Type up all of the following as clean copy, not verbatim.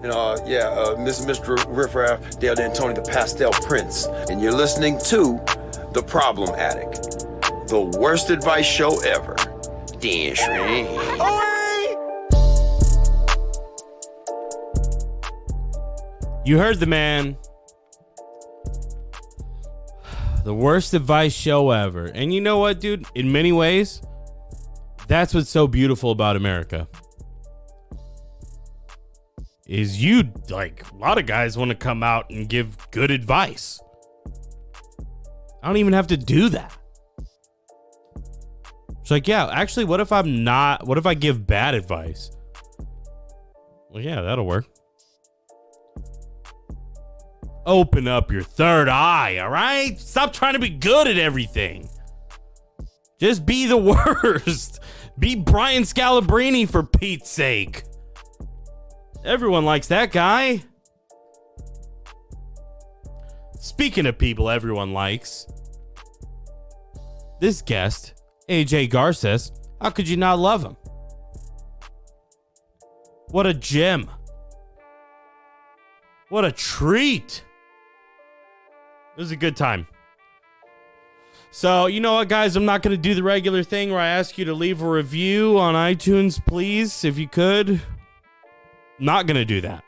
And Mr. Riffraff, Dale D'Antoni, the Pastel Prince. And you're listening to The Problem Addict, the worst advice show ever. Damn straight. You heard the man. The worst advice show ever. And you know what, dude? In many ways, that's what's so beautiful about America. Is a lot of guys want to come out and give good advice. I don't even have to do that. It's like, yeah, actually, what if I give bad advice? Well, yeah, that'll work. Open up your third eye, all right? Stop trying to be good at everything. Just be the worst. Be Brian Scalabrine, for Pete's sake. Everyone likes that guy. Speaking of people everyone likes, this guest, AJ Garces, how could you not love him? What a gem. What a treat. It was a good time. So, you know what, guys? I'm not going to do the regular thing where I ask you to leave a review on iTunes, please, if you could. Not going to do that.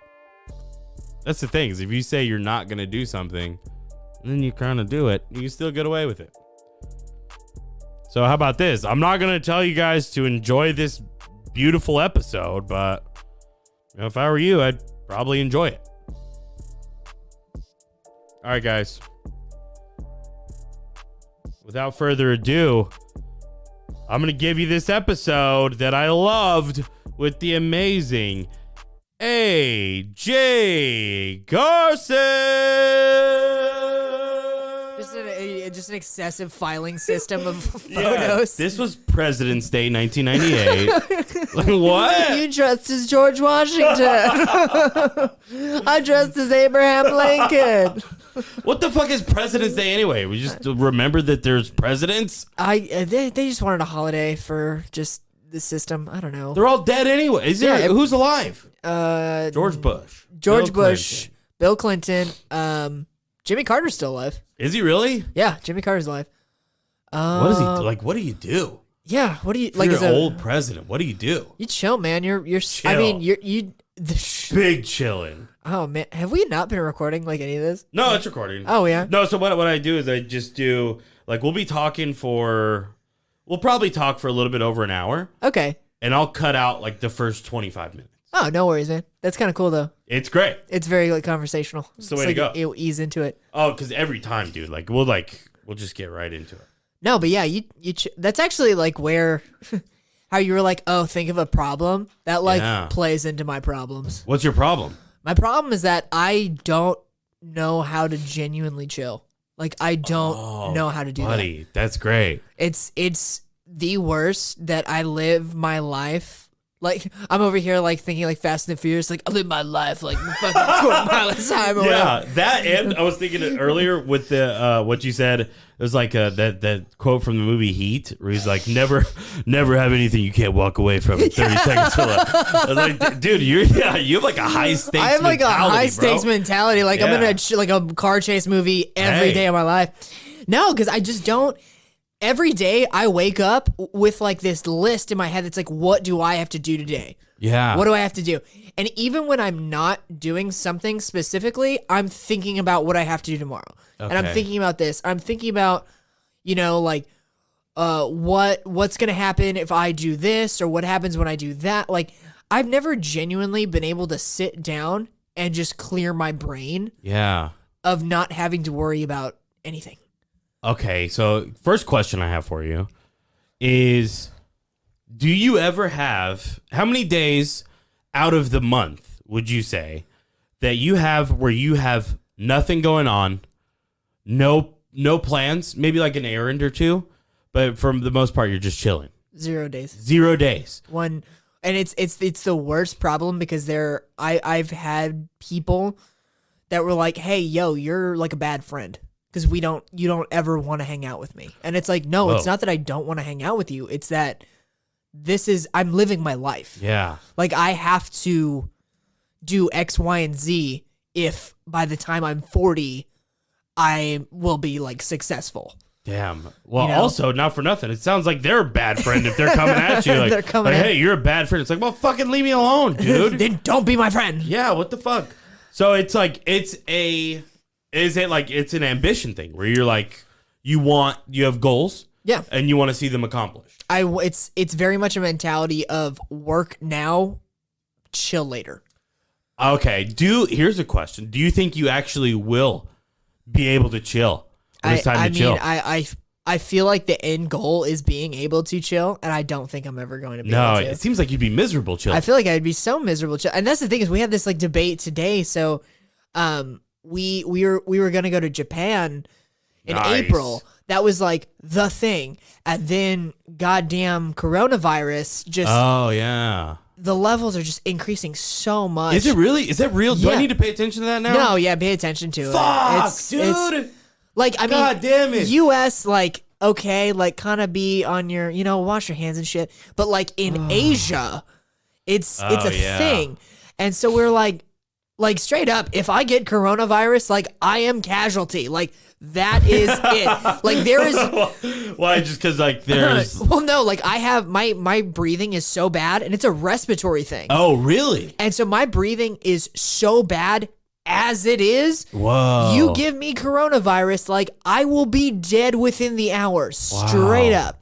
That's the thing, is if you say you're not going to do something, then you kind of do it. You can still get away with it. So how about this? I'm not going to tell you guys to enjoy this beautiful episode, but if I were you, I'd probably enjoy it. All right, guys. Without further ado, I'm going to give you this episode that I loved with the amazing AJ Garces. Just an excessive filing system of photos. Yeah, this was President's Day 1998. Like, what? You dressed as George Washington. I dressed as Abraham Lincoln. What the fuck is President's Day anyway? We just remember that there's presidents? They just wanted a holiday for just the system. I don't know. They're all dead anyway. Who's alive? George Bush. Bill Clinton. Jimmy Carter's still alive. Is he really? Yeah, Jimmy Carter's alive. What does he like? What do you do? Yeah, what do you like? You're an old president. What do you do? You chill, man. You're. Chill. I mean, big chilling. Oh man, have we not been recording like any of this? No, it's recording. Oh yeah. No, so what I do is I just do we'll be talking we'll probably talk for a little bit over an hour. Okay. And I'll cut out like the first 25 minutes. Oh, no worries, man. That's kind of cool though. It's great. It's very conversational. It's the way to go. It'll ease into it. Oh, because every time, dude, we'll just get right into it. No, but yeah, that's actually where how you were think of a problem that plays into my problems. What's your problem? My problem is that I don't know how to genuinely chill. I don't know how to do that. That's great. It's the worst that I live my life. I'm over here thinking Fast and Furious. I live my life fucking quarter mile at a time. Or yeah, that and I was thinking it earlier with the what you said. It was that quote from the movie Heat, where he's like, "Never have anything you can't walk away from in 30 seconds." I was like, dude, you have a high stakes. I have a high stakes mentality. I'm in a car chase movie every day of my life. No, because I just don't. Every day I wake up with this list in my head that's what do I have to do today? Yeah. What do I have to do? And even when I'm not doing something specifically, I'm thinking about what I have to do tomorrow. Okay. And I'm thinking about this. I'm thinking about, what's going to happen if I do this or what happens when I do that. I've never genuinely been able to sit down and just clear my brain. Yeah. Of not having to worry about anything. Okay, so first question I have for you is, do you ever have, how many days out of the month would you say that you have where you have nothing going on, no plans, maybe an errand or two, but for the most part you're just chilling? 0 days. 0 days. And it's the worst problem because I've had people that were like, "Hey, yo, you're a bad friend." Because you don't ever want to hang out with me. And it's no, Whoa. It's not that I don't want to hang out with you. It's that I'm living my life. Yeah. I have to do X, Y, and Z if by the time I'm 40, I will be like successful. Damn. Well, You know? also, not for nothing. It sounds like they're a bad friend if they're coming at you. Like, They're coming hey, you're a bad friend. It's like, well, fucking leave me alone, dude. Then don't be my friend. Yeah, what the fuck? So it's like, is it like it's an ambition thing where you're like, you have goals? Yeah. And you want to see them accomplished. It's very much a mentality of work now, chill later. Okay. Here's a question. Do you think you actually will be able to chill when it's time to chill? I feel like the end goal is being able to chill, and I don't think I'm ever going to be No, able to. it seems like you'd be miserable chill. I feel like I'd be so miserable. And that's the thing is we had this like debate today. So, we were gonna go to Japan in Nice. April. That was like the thing, and then goddamn coronavirus just Oh, yeah. the levels are just increasing so much. Is it really? Is that real? Do I Yeah. need to pay attention to that now? No, yeah, pay attention to Fuck, it. dude. Like I mean, God damn it. U.S. like okay, like kind of be on your wash your hands and shit. But like in Asia, it's a yeah. thing, and so we're like straight up, if I get coronavirus, like I am casualty. Like that is it. Like there is. Why? Just because like there's. Well, no, like I have my breathing is so bad, and it's a respiratory thing. Oh, really? And so my breathing is so bad as it is. Whoa. You give me coronavirus, like I will be dead within the hour, straight up.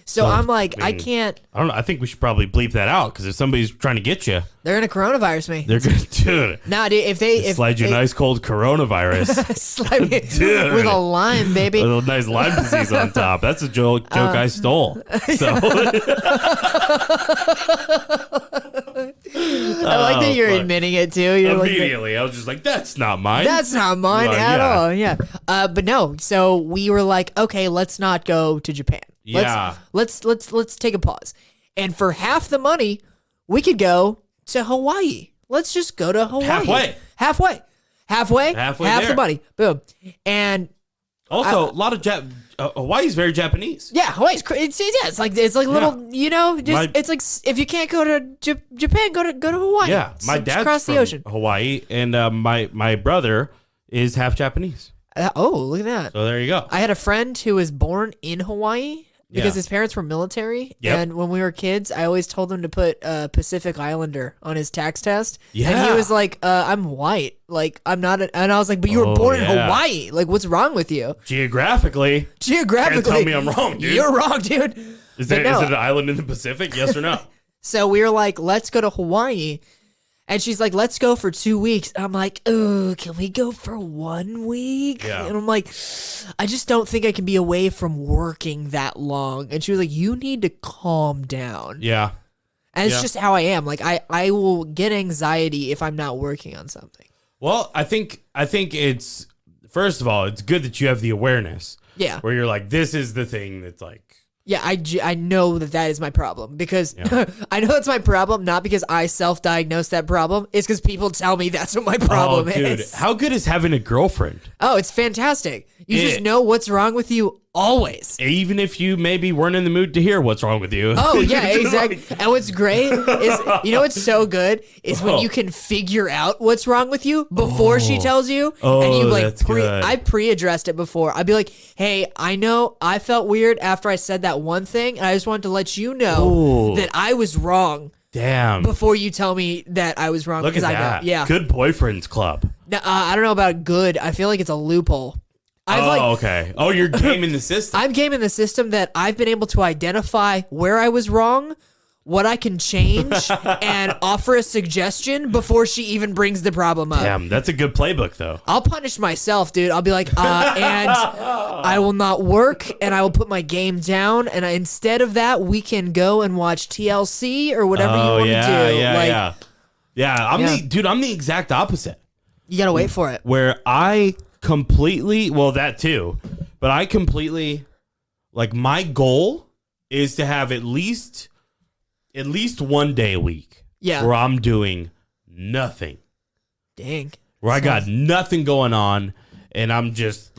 So I'm like, I can't. I don't know. I think we should probably bleep that out because if somebody's trying to get you, They're gonna coronavirus me. they're gonna do it. Nah, dude. If Slide you a nice cold coronavirus. slide me Dude. with a lime, baby. With a nice Lyme disease on top. That's a joke I stole. So I like that you're fuck. admitting it too. You're like, immediately, I was just like, "That's not mine." that's not mine Well, at yeah. all. Yeah. But no. So we were like, okay, let's not go to Japan. Yeah. Let's take a pause. And for half the money, we could go to Hawaii. Let's just go to Hawaii. Halfway Half there. the money. Boom. And Also, a lot of Hawaii's very Japanese. yeah, Hawaii's it's like little, it's like if you can't go to Japan, go to Hawaii. Yeah, my Just dad's across from the ocean. Hawaii, and my brother is half Japanese. Oh, look at that. So there you go. I had a friend who was born in Hawaii because Yeah. his parents were military. Yep. And when we were kids, I always told him to put Pacific Islander on his tax test. And Yeah. he was like, I'm white. Like, I'm not. And I was like, but you were born in yeah. Hawaii. Like, what's wrong with you? Geographically, Geographically. can't tell me I'm wrong, dude. You're wrong, dude. Is But it no. an island in the Pacific? Yes or no? So we were like, let's go to Hawaii. And she's like, let's go for 2 weeks. And I'm like, oh, can we go for 1 week? Yeah. And I'm like, I just don't think I can be away from working that long. And she was like, you need to calm down. Yeah. And it's Yeah. just how I am. Like, I will get anxiety if I'm not working on something. Well, I think it's first of all, it's good that you have the awareness. Yeah. Where you're like, this is the thing that's like. Yeah, I know that is my problem because Yeah. I know that's my problem, not because I self-diagnose that problem. It's because people tell me that's what my problem Oh, dude, is. how good is having a girlfriend? Oh, it's fantastic. You just It- know what's wrong with you always. Even if you maybe weren't in the mood to hear what's wrong with you. Oh, yeah, You're just exactly. like, And what's great is, what's so good is when Oh. you can figure out what's wrong with you before she tells you. Oh, and you like that's good. I pre-addressed it before. I'd be like, hey, I know I felt weird after I said that one thing, and I just wanted to let you know Ooh. that I was wrong Damn. before you tell me that I was wrong. Look at because I that. know. Yeah. Good boyfriends club. Now, I don't know about good. I feel like it's a loophole. Okay. Oh, you're gaming the system. I'm gaming the system that I've been able to identify where I was wrong, what I can change, and offer a suggestion before she even brings the problem up. Damn, that's a good playbook, though. I'll punish myself, dude. I'll be like, and I will not work, and I will put my game down, and instead of that, we can go and watch TLC or whatever you want to do. Yeah. I'm Yeah. I'm the exact opposite. You gotta wait for it. Where I completely, well, that too, but I completely, like, my goal is to have at least 1 day a week Yeah. where I'm doing nothing, Dang. where I got nothing going on, and I'm just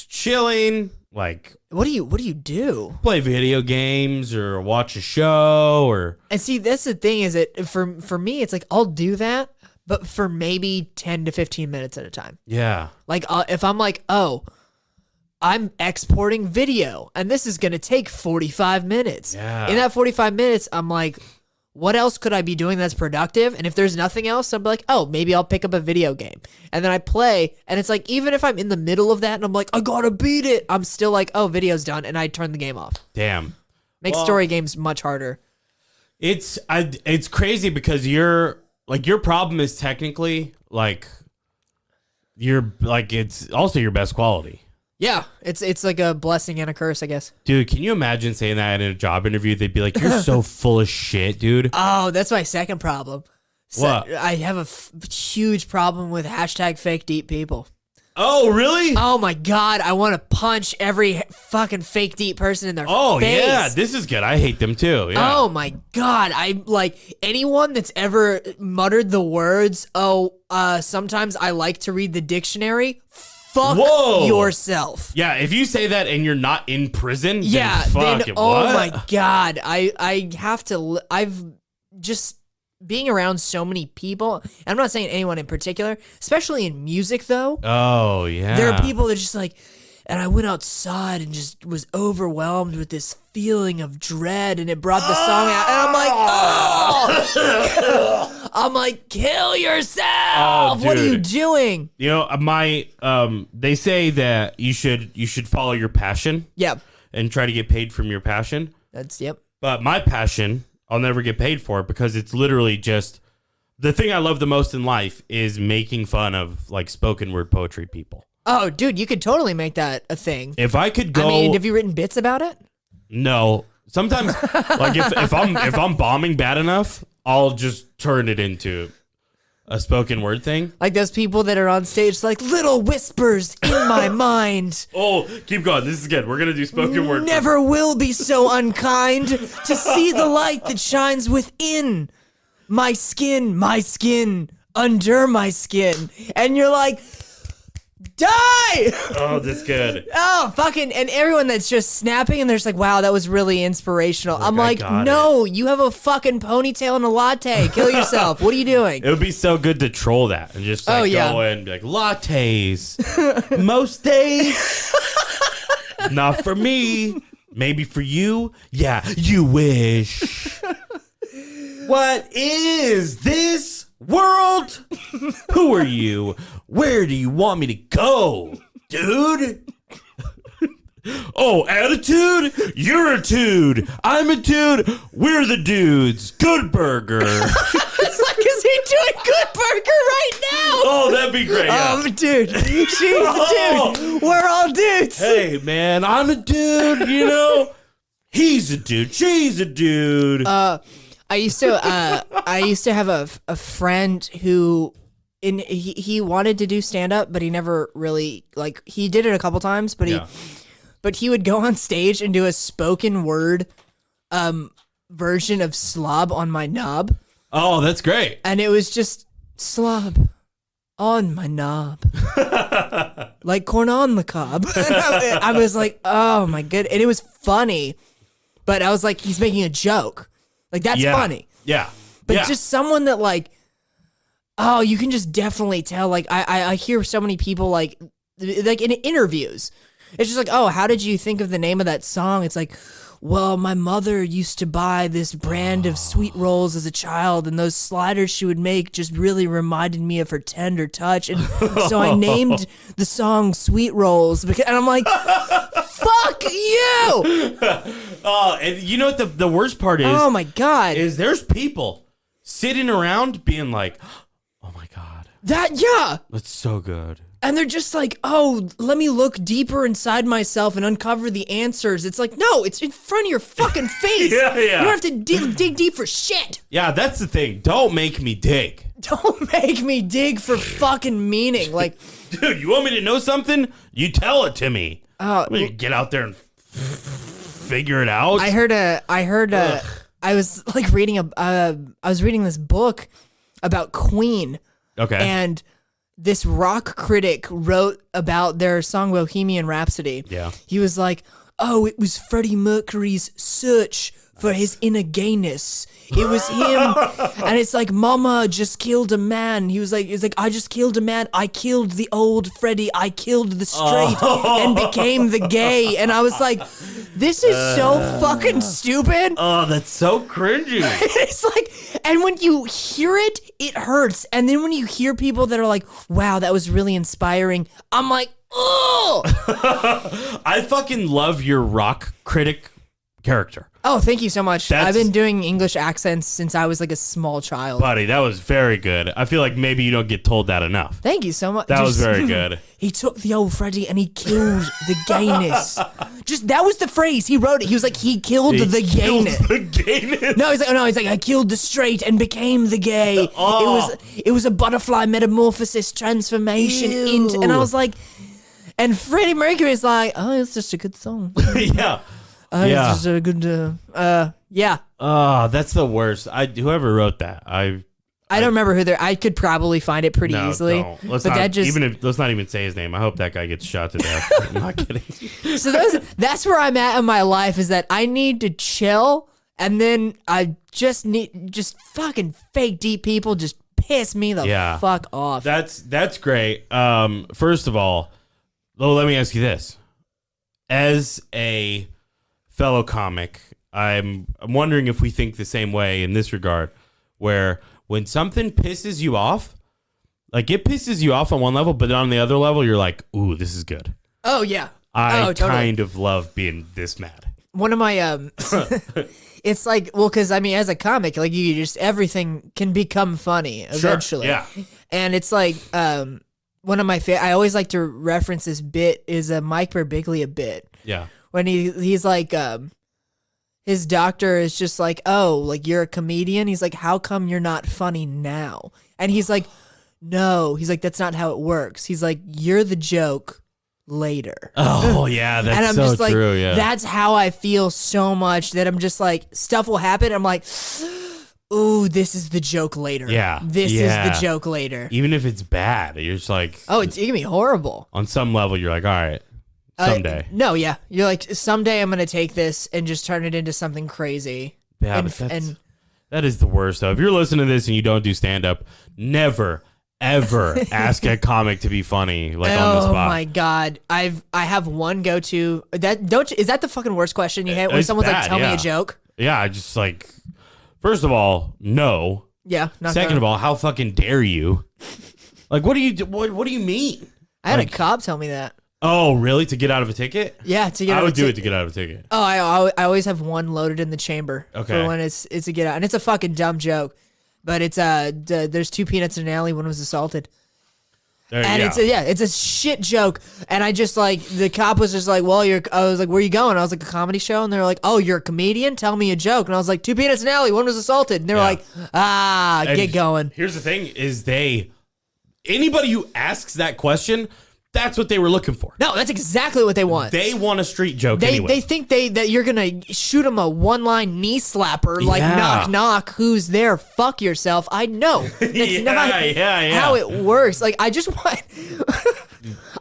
chilling, like What do you do? play video games or watch a show or And see, that's the thing is that for me, it's like I'll do that, but for maybe 10 to 15 minutes at a time. Yeah. Like if I'm like, oh, I'm exporting video and this is going to take 45 minutes. Yeah. In that 45 minutes, I'm like, what else could I be doing that's productive? And if there's nothing else, I'm like, oh, maybe I'll pick up a video game. And then I play, and it's like, even if I'm in the middle of that and I'm like, I gotta beat it, I'm still like, oh, video's done, and I turn the game off. Damn. Makes story games much harder. It's crazy because your problem is technically like it's also your best quality. Yeah, it's like a blessing and a curse, I guess. Dude, can you imagine saying that in a job interview? They'd be like, "You're so full of shit, dude." Oh, that's my second problem. What? I have a huge problem with hashtag fake deep people. Oh, really? Oh my god, I want to punch every fucking fake deep person in their face. Oh, yeah, this is good. I hate them too. Yeah. Oh my god, I like anyone that's ever muttered the words, sometimes I like to read the dictionary. Fuck yourself. Yeah, if you say that and you're not in prison, yeah, then fuck it. Oh what? my god, I have to. I've just being around so many people. I'm not saying anyone in particular, especially in music though. Oh yeah, there are people that just like. And I went outside and just was overwhelmed with this feeling of dread, and it brought the song out. And I'm like, oh! I'm like, kill yourself! Oh, what are you doing? You know, they say that you should follow your passion. Yeah, and try to get paid from your passion. Yep. But my passion, I'll never get paid for it because it's literally just the thing I love the most in life is making fun of like spoken word poetry people. Oh, dude, you could totally make that a thing. If I could go, I mean, have you written bits about it? No. Sometimes, like if I'm bombing bad enough, I'll just turn it into a spoken word thing. Like those people that are on stage, like little whispers in my mind. Oh, keep going. This is good. We're gonna do spoken word. Never will be so unkind to see the light that shines within my skin, under my skin, and you're like. Die! Oh, that's good. Oh, fucking, and everyone that's just snapping and they're just like, wow, that was really inspirational. I'm like, no, you have a fucking ponytail and a latte. Kill yourself. What are you doing? It would be so good to troll that and just like go in and be like, lattes. Most days. Not for me. Maybe for you. Yeah, you wish. What is this world? Who are you? Where do you want me to go, dude? Oh, attitude? You're a dude. I'm a dude. We're the dudes. Good burger. It's like, is he doing Good Burger right now? Oh, that'd be great. Yeah. Dude. She's a dude. We're all dudes. Hey, man, I'm a dude, you know? He's a dude. She's a dude. I used to have a friend who he wanted to do stand up, but he never really he did it a couple times, but he would go on stage and do a spoken word version of slob on my knob. Oh, that's great. And it was just slob on my knob. Like corn on the cob. And I was like, oh my good. And it was funny, but I was like, he's making a joke. Like, that's funny. Yeah. But just someone that, like, oh, you can just definitely tell. Like, I hear so many people, like in interviews. It's just like, oh, how did you think of the name of that song? It's like, well, my mother used to buy this brand of sweet rolls as a child, and those sliders she would make just really reminded me of her tender touch. And so I named the song Sweet Rolls. And I'm like, fuck you! Oh, and you know what the worst part is? Oh, my God. Is there's people sitting around being like, oh, my God. That's so good. And they're just like, oh, let me look deeper inside myself and uncover the answers. It's like, no, it's in front of your fucking face. Yeah. You don't have to dig deep for shit. Yeah, that's the thing. Don't make me dig. Don't make me dig for fucking meaning. Like, dude, you want me to know something? You tell it to me. I'm gonna get out there and figure it out. I was like reading I was reading this book about Queen. Okay. And this rock critic wrote about their song Bohemian Rhapsody. Yeah. He was like, oh, it was Freddie Mercury's search for his inner gayness. It was him. And it's like, Mama just killed a man. He was like, I just killed a man. I killed the old Freddie. I killed the straight and became the gay. And I was like, this is so fucking stupid. Oh, that's so cringy. It's like, and when you hear it, it hurts. And then when you hear people that are like, wow, that was really inspiring, I'm like, oh. I fucking love your rock critic character. Oh, thank you so much. I've been doing English accents since I was like a small child. Buddy, that was very good. I feel like maybe you don't get told that enough. Thank you so much. That was very good. He took the old Freddie and he killed the gayness. That was the phrase. He wrote it. He was like, he killed the gayness. The gayness. No, he's like, I killed the straight and became the gay. It was a butterfly metamorphosis transformation into, and I was like, and Freddie Mercury is like, oh, it's just a good song. Yeah. It's just a good, yeah. Oh, that's the worst. Whoever wrote that, I don't remember who I could probably find it pretty easily. No. Let's but let's not even say his name. I hope that guy gets shot to death. I'm not kidding. So that's where I'm at in my life, is that I need to chill, and then I just fucking fake deep people just piss me the fuck off. That's great. First of all, let me ask you this. As a fellow comic, I'm wondering if we think the same way in this regard, where when something pisses you off, like it pisses you off on one level, but on the other level, you're like, ooh, this is good. Oh, yeah. I totally. kind of love being this mad. One of my, it's like, well, because I mean, as a comic, like you just, everything can become funny eventually. Sure, yeah. And it's like, one of my I always like to reference this bit is a Mike Birbiglia bit. Yeah. When he's like, his doctor is just like, oh, like you're a comedian. He's like, how come you're not funny now? And he's like, no. He's like, that's not how it works. He's like, you're the joke later. Oh yeah, that's and I'm so just like, true. Yeah. That's how I feel so much that I'm just like, stuff will happen. I'm like, ooh, this is the joke later. Yeah. This is the joke later. Even if it's bad, you're just like, oh, it's gonna be horrible. On some level, you're like, all right. Someday. No, yeah. You're like, someday I'm going to take this and just turn it into something crazy. Yeah, that is the worst, though. If you're listening to this and you don't do stand-up, never, ever ask a comic to be funny, like on the spot. Oh, my God. I have one go-to. Is that the fucking worst question you hate when someone's like, tell me a joke? Yeah, I just like, first of all, no. Yeah. Second of all, how fucking dare you? Like, what do you mean? I had a cop tell me that. Oh, really? To get out of a ticket? Yeah, to get out of a ticket. I would do it to get out of a ticket. Oh, I always have one loaded in the chamber. Okay. For when it's a get out. And it's a fucking dumb joke. But it's there's two peanuts in an alley, one was assaulted. It's a shit joke. And I just like, the cop was just like, well, I was like, where you going? I was like, a comedy show. And they're like, oh, you're a comedian? Tell me a joke. And I was like, two peanuts in an alley, one was assaulted. And they were like, get going. Here's the thing is anybody who asks that question, that's what they were looking for. No, that's exactly what they want. They want a street joke anyway. They think that you're going to shoot them a one-line knee slapper, like, knock, knock, who's there? Fuck yourself. I know. That's not how it works. Like, I just want...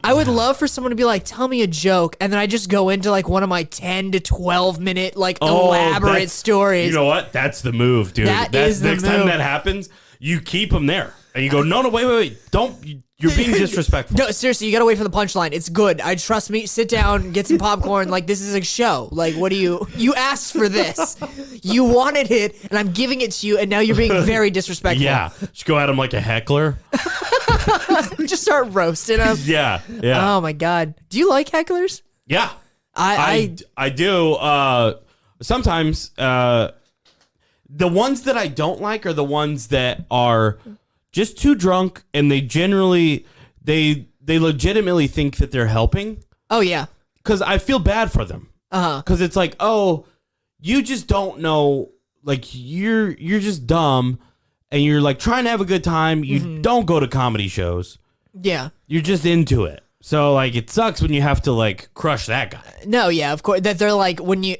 I would love for someone to be like, tell me a joke, and then I just go into, like, one of my 10 to 12-minute, like, elaborate stories. You know what? That's the move, dude. That's the next move. time that happens, you keep them there. And you go, no, wait. Don't... You're being disrespectful. No, seriously, you gotta wait for the punchline. It's good. Trust me. Sit down, get some popcorn. Like, this is a show. Like, what do you asked for this? You wanted it, and I'm giving it to you, and now you're being very disrespectful. Yeah. Just go at him like a heckler. Just start roasting him. Yeah. Oh my God. Do you like hecklers? Yeah. I do. Sometimes the ones that I don't like are the ones that are just too drunk, and they legitimately think that they're helping. Oh yeah, because I feel bad for them. Because it's like, oh, you just don't know, like you're just dumb, and you're like trying to have a good time. You don't go to comedy shows. Yeah, you're just into it. So like, it sucks when you have to like crush that guy. No, yeah, of course. That they're like when you.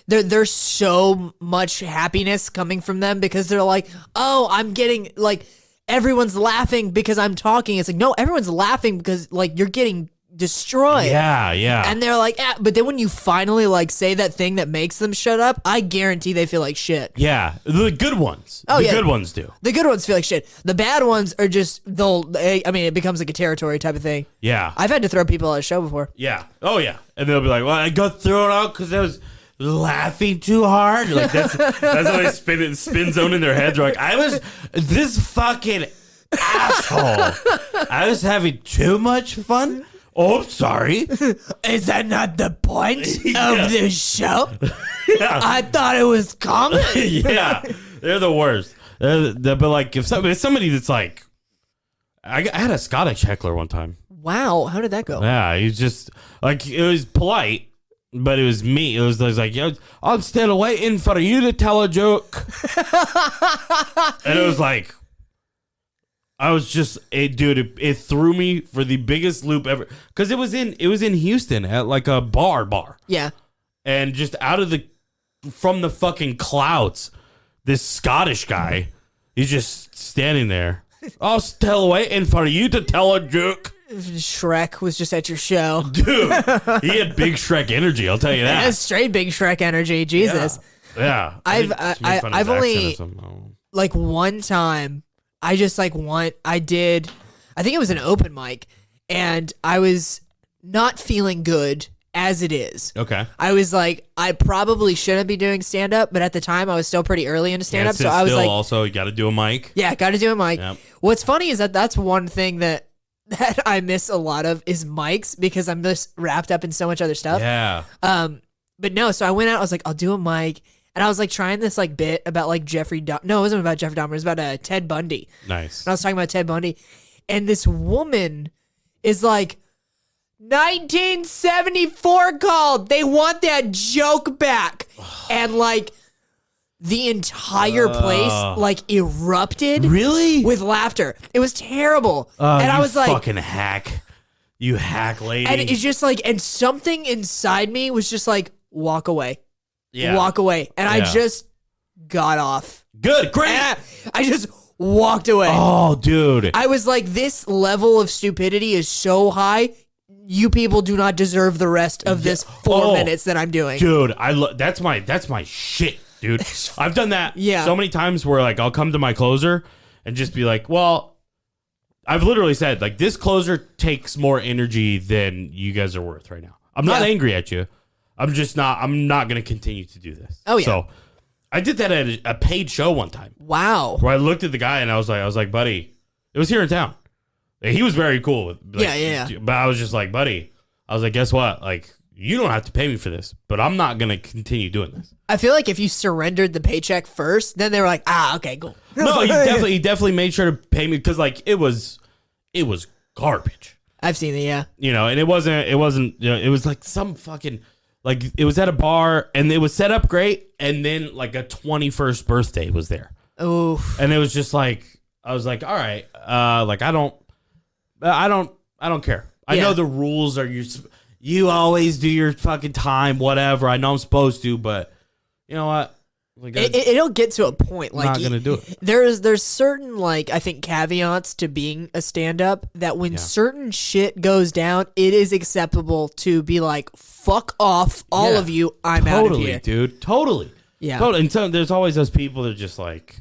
There's so much happiness coming from them because they're like, oh, I'm getting like. Everyone's laughing because I'm talking. It's like, no, everyone's laughing because like you're getting destroyed. Yeah. And they're like, but then when you finally like say that thing that makes them shut up, I guarantee they feel like shit. Yeah. The good ones. Oh, the yeah. good ones do. The good ones feel like shit. The bad ones are just it becomes like a territory type of thing. Yeah. I've had to throw people out of show before. Yeah. Oh, yeah. And they'll be like, well, I got thrown out because I was laughing too hard. Like, that's how they spin zone in their heads. They're like, this fucking asshole. I was having too much fun. Oh, sorry. Is that not the point Yeah. of this show? Yeah. I thought it was comedy. Yeah. They're the worst. But like, if somebody that's like, I had a Scottish heckler one time. Wow, how did that go? Yeah, he's just like, it was polite, but it was me. It was like, yo, I'm still waiting for you to tell a joke. And it was like, I was just, dude, it threw me for the biggest loop ever. Because it was in Houston at like a bar. Yeah. And just from the fucking clouds, this Scottish guy, he's just standing there. I'll still waiting for you to tell a joke. Shrek was just at your show. Dude, he had big Shrek energy, I'll tell you that. That's straight big Shrek energy. Jesus. Yeah. I've only, like, one time, I think it was an open mic, and I was not feeling good as it is. Okay. I was like, I probably shouldn't be doing stand-up, but at the time I was still pretty early into stand-up, so I was like, also, you got to do a mic. yeah, got to do a mic. Yep. What's funny is that's one thing that I miss a lot of is mics, because I'm just wrapped up in so much other stuff. Yeah. But no, so I went out, I was like, I'll do a mic, and I was like trying this like bit about like no, it wasn't about Jeffrey Dahmer, it was about Ted Bundy. Nice. And I was talking about Ted Bundy, and this woman is like, 1974 called. They want that joke back. And like the entire place like erupted Really? with laughter. It was terrible. And I was like, fucking hack. You hack lady. and it's just like, and something inside me was just like, walk away. Yeah. Walk away. And I Yeah. just got off. Good. Great. And I just walked away. Oh, dude. I was like, this level of stupidity is so high. You people do not deserve the rest of this 4 minutes that I'm doing. Dude, that's my shit, dude. I've done that so many times where like I'll come to my closer and just be like, well, I've literally said like this closer takes more energy than you guys are worth right now. I'm not angry at you. I'm not going to continue to do this. Oh yeah. So I did that at a paid show one time. Wow. Where I looked at the guy and I was like, buddy, it was here in town. He was very cool. Like, yeah. But I was just like, buddy, I was like, guess what? Like, you don't have to pay me for this, but I'm not going to continue doing this. I feel like if you surrendered the paycheck first, then they were like, okay, cool. No, he definitely made sure to pay me because like it was garbage. I've seen it, yeah. You know, and it wasn't, you know, it was like some fucking, like it was at a bar and it was set up great. And then like a 21st birthday was there. Oof. And it was just like, I was like, all right, like I don't care. I know the rules are you always do your fucking time, whatever. I know I'm supposed to, but you know what? Like, It'll get to a point. Like, not gonna do it. There's certain like I think caveats to being a stand-up that when certain shit goes down, it is acceptable to be like, fuck off, all of you. I'm out of here, dude. Totally. Yeah. Totally. And so there's always those people that are just like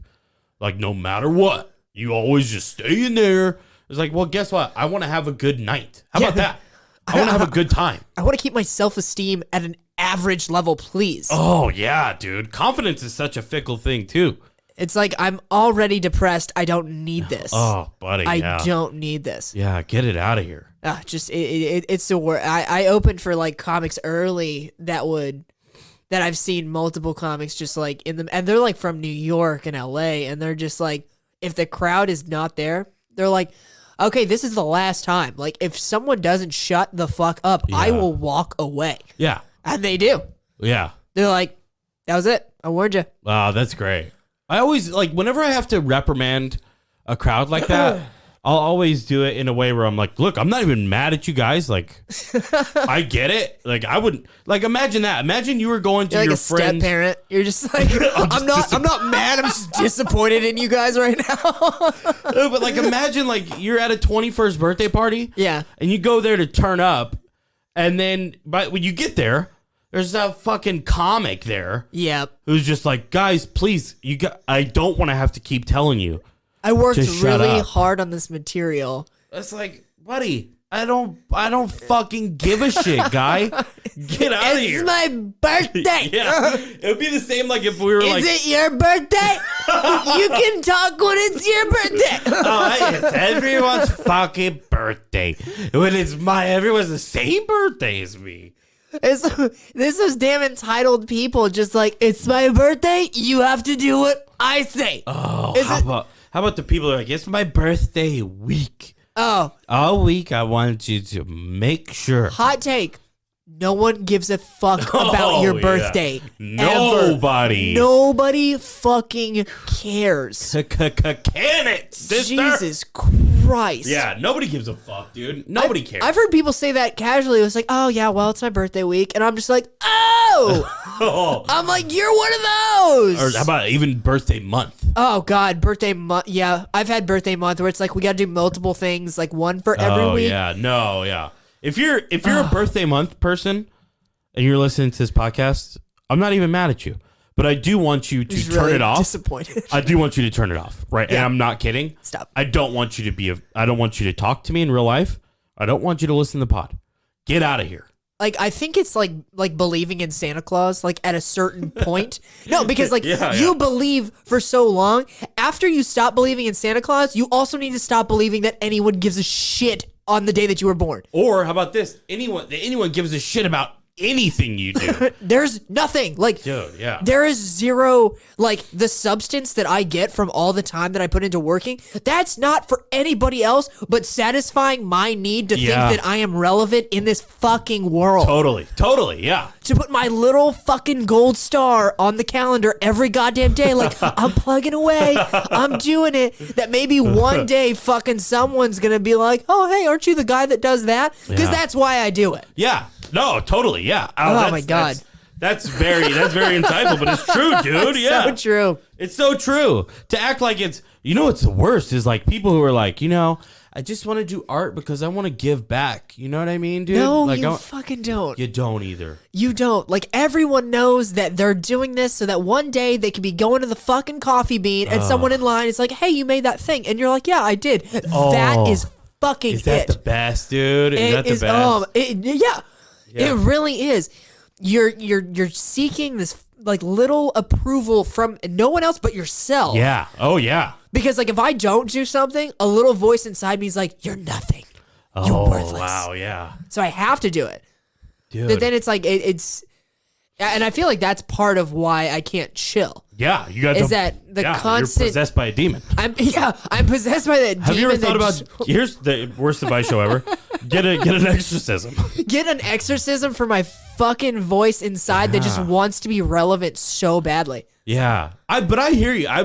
no matter what, you always just stay in there. It's like, well, guess what? I want to have a good night. How about that? I want to have a good time. I want to keep my self-esteem at an average level, please. Oh, yeah, dude. Confidence is such a fickle thing, too. It's like, I'm already depressed. I don't need this. Oh, buddy, I don't need this. Yeah, get it out of here. It's the worst. I opened for like comics early that I've seen multiple comics just like in them, and they're like from New York and LA, and they're just like, if the crowd is not there, they're like, okay, this is the last time. Like, if someone doesn't shut the fuck up, I will walk away. Yeah. And they do. Yeah. They're like, that was it. I warned you. Wow, that's great. I always, like, whenever I have to reprimand a crowd like that, I'll always do it in a way where I'm like, look, I'm not even mad at you guys. Like, I get it. Like, I wouldn't like imagine that. Imagine you were going to You're like your a step friends. parent. You're just like, I'm not mad. I'm just disappointed in you guys right now. No, but like, imagine like you're at a 21st birthday party. Yeah. And you go there to turn up, and then when you get there, there's a fucking comic there. Yep. Who's just like, guys, please, I don't want to have to keep telling you. I worked Just shut really up. hard on this material. It's like, buddy, I don't fucking give a shit, guy. Get out of here. It's my birthday. Yeah, it would be the same like if we were Is like, it your birthday? You can talk when it's your birthday. it's everyone's fucking birthday. When it's everyone's the same birthday as me. This is damn entitled people just like, it's my birthday, you have to do what I say. Oh, how about the people who are like, it's my birthday week. Oh. All week, I want you to make sure. Hot take. No one gives a fuck about your yeah. birthday. Nobody. Ever. Nobody fucking cares. Can it, sister? Jesus Christ. Yeah, nobody gives a fuck, dude. Nobody cares. I've heard people say that casually. It was like, oh, yeah, well, it's my birthday week. And I'm just like, oh. I'm like, you're one of those. Or how about even birthday month? Oh, God, birthday month. Yeah, I've had birthday month where it's like we got to do multiple things, like one for every week. Yeah, no, yeah. If you're a birthday month person and you're listening to this podcast, I'm not even mad at you. But I do want you to turn it off. Disappointed. I do want you to turn it off, right? Yeah. And I'm not kidding. Stop. I don't want you to I don't want you to talk to me in real life. I don't want you to listen to the pod. Get out of here. Like, I think it's like believing in Santa Claus, like at a certain point. No, because like you believe for so long. After you stop believing in Santa Claus, you also need to stop believing that anyone gives a shit on the day that you were born. Or how about this? Anyone gives a shit about anything you do. There's nothing. Like, dude, yeah. There is zero, like, the substance that I get from all the time that I put into working, that's not for anybody else but satisfying my need to think that I am relevant in this fucking world. Totally, yeah. To put my little fucking gold star on the calendar every goddamn day, like, I'm plugging away, I'm doing it, that maybe one day fucking someone's gonna be like, oh, hey, aren't you the guy that does that? Because that's why I do it. Yeah. No, totally, yeah. Oh my God. That's very insightful, but it's true, dude. Yeah. So true. It's so true. To act like it's, what's the worst is like people who are like, I just want to do art because I want to give back. You know what I mean, dude? No, like, you fucking don't. You don't either. You don't. Like, everyone knows that they're doing this so that one day they could be going to the fucking Coffee Bean and someone in line is like, hey, you made that thing. And you're like, yeah, I did. That is fucking Is that the best, dude? Is that the best? Yeah. It really is. You're seeking this like little approval from no one else but yourself. Yeah. Oh yeah. Because like if I don't do something, a little voice inside me is like, "You're nothing. You're worthless." Wow. Yeah. So I have to do it. Dude. But then it's like it's, and I feel like that's part of why I can't chill. Yeah, you got constant. You're possessed by a demon. I'm possessed by that demon. Have you ever thought about? Here's the worst advice show ever. Get an exorcism. Get an exorcism for my fucking voice inside that just wants to be relevant so badly. Yeah, but I hear you. I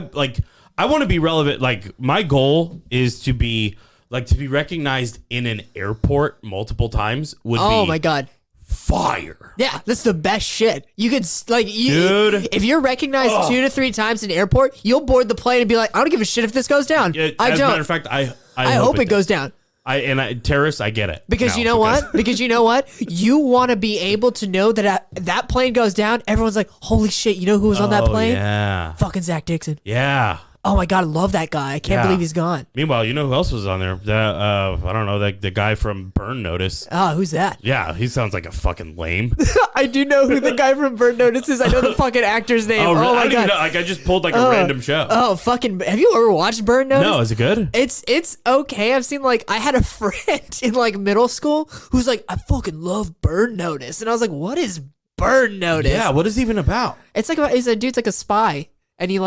want to be relevant. Like my goal is to be recognized in an airport multiple times. Oh my God. Fire. Yeah, that's the best shit. You could dude. If you're recognized 2 to 3 times in an airport, you'll board the plane and be like, I don't give a shit if this goes down. As I don't. As a matter of fact, I hope it goes down. Terrorists, I get it. Because you know what? Because you know what? You want to be able to know that that plane goes down. Everyone's like, holy shit, you know who was on that plane? Yeah. Fucking Zach Dixon. Yeah. Oh my God, I love that guy. I can't believe he's gone. Meanwhile, you know who else was on there? I don't know, the guy from Burn Notice. Oh, who's that? Yeah, he sounds like a fucking lame. I do know who the guy from Burn Notice is. I know the fucking actor's name. Oh, really? Oh my I God. know. Like I just pulled like a random show. Oh, fucking! Have you ever watched Burn Notice? No, is it good? It's okay. I've seen I had a friend in middle school who's like, I fucking love Burn Notice, and I was like, what is Burn Notice? Yeah, what is it even about? It's he's a dude's like a spy. And he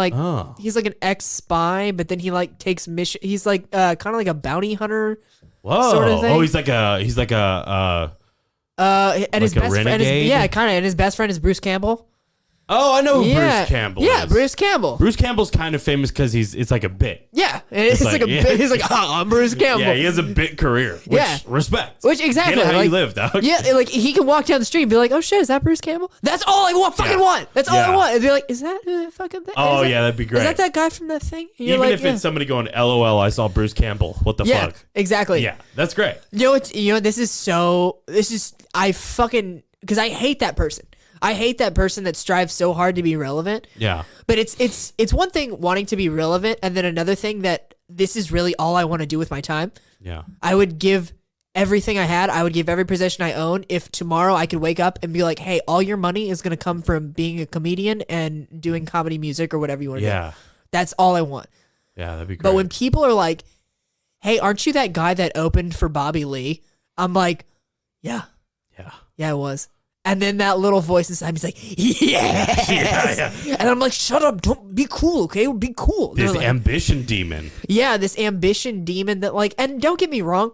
he's like an ex-spy, but then he takes mission. He's kind of like a bounty hunter. Whoa! Sort of thing. Oh, he's like a and his best renegade? friend, and his best friend is Bruce Campbell. Oh, I know who Yeah. Bruce Campbell Yeah, is. Bruce Campbell. Bruce Campbell's kind of famous because it's like a bit. Yeah, it's like a yeah. bit. He's like, oh, I'm Bruce Campbell. Yeah, he has a bit career. Which, Yeah. respect. Which exactly Get it how you like- live, dog. Yeah, like he can walk down the street and be like, "Oh shit, is that Bruce Campbell?" That's all I fucking Yeah. want. That's all I Yeah. want. And be like, "Is that who that fucking thing?" Oh, is yeah, that'd be great. Is that guy from that thing? And you're Even like, if it's somebody going, LOL, I saw Bruce Campbell. What the yeah, fuck? exactly. Yeah, that's great. This is I fucking because I hate that person. I hate that person that strives so hard to be relevant. Yeah. But it's one thing wanting to be relevant, and then another thing that this is really all I want to do with my time. Yeah. I would give everything I had. I would give every possession I own. If tomorrow I could wake up and be like, "Hey, all your money is gonna come from being a comedian and doing comedy music or whatever you want to do." Yeah. That's all I want. Yeah, that'd be great. But when people are like, "Hey, aren't you that guy that opened for Bobby Lee?" I'm like, "Yeah, yeah. I was." And then that little voice inside me is like, "Yes." Yeah. And I'm like, "Shut up! Don't be cool, okay? Be cool." This They're like, ambition demon. yeah, this ambition demon that like, and don't get me wrong,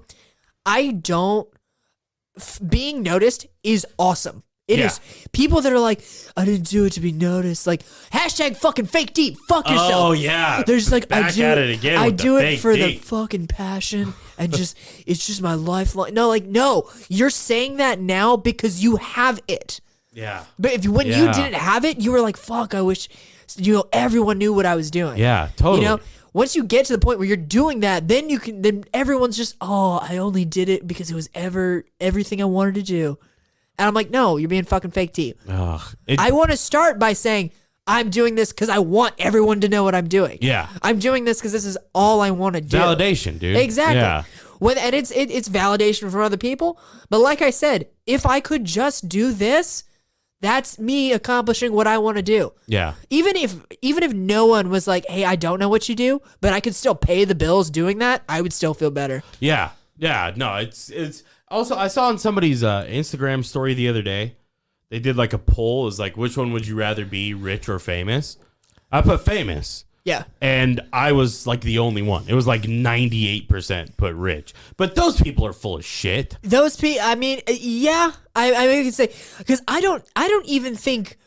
being noticed is awesome. It is. People that are like, "I didn't do it to be noticed." Like, hashtag fucking fake deep. Fuck yourself. Oh, yeah. There's like, Back at it again I with the do it fake for the deep. fucking passion and just, it's just my lifeline. No, you're saying that now because you have it. Yeah. But when you Yeah. didn't have it, you were like, fuck, I wish, everyone knew what I was doing. Yeah, totally. You know, once you get to the point where you're doing that, then then everyone's just, oh, I only did it because it was everything I wanted to do. And I'm like, no, you're being fucking fake deep. Ugh. I want to start by saying, I'm doing this because I want everyone to know what I'm doing. Yeah. I'm doing this because this is all I want to do. Validation, dude. Exactly. Yeah. And it's validation from other people. But like I said, if I could just do this, that's me accomplishing what I want to do. Yeah. Even if no one was like, "Hey, I don't know what you do, but I could still pay the bills doing that," I would still feel better. Yeah. Yeah. No, it's also, I saw on somebody's Instagram story the other day, they did like a poll. Is like, which one would you rather be, rich or famous? I put famous. Yeah. And I was like the only one. It was like 98% put rich. But those people are full of shit. Those people, I mean, yeah, I could say, because I don't even think